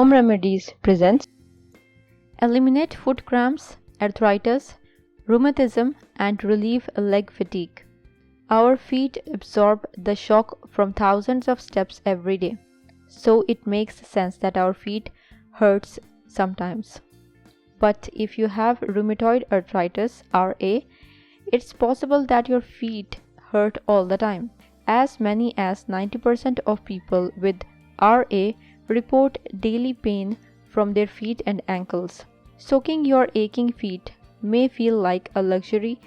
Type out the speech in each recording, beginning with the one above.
Home Remedies presents Eliminate foot cramps, arthritis, rheumatism, and relieve leg fatigue. Our feet absorb the shock from thousands of steps every day, so it makes sense that our feet hurts sometimes. But if you have rheumatoid arthritis (RA), it's possible that your feet hurt all the time. As many as 90% of people with RA report daily pain from their feet and ankles. Soaking your aching feet may feel like a luxury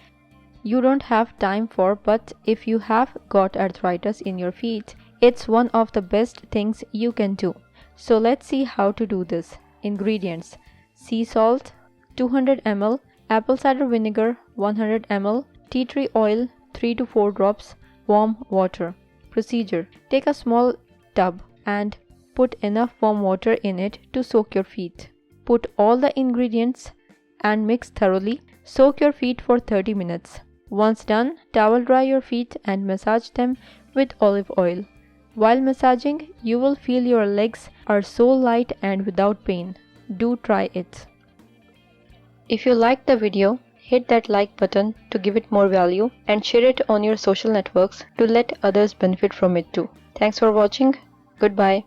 you don't have time for, but if you have got arthritis in your feet, it's one of the best things you can do. So let's see how to do this. Ingredients: sea salt 200 ml, apple cider vinegar 100 ml, tea tree oil 3 to 4 drops, warm water. Procedure: take a small tub and put enough warm water in it to soak your feet. Put all the ingredients and mix thoroughly. Soak your feet for 30 minutes. Once done, towel dry your feet and massage them with olive oil. While massaging, you will feel your legs are so light and without pain. Do try it. If you liked the video, hit that like button to give it more value and share it on your social networks to let others benefit from it too. Thanks for watching. Goodbye.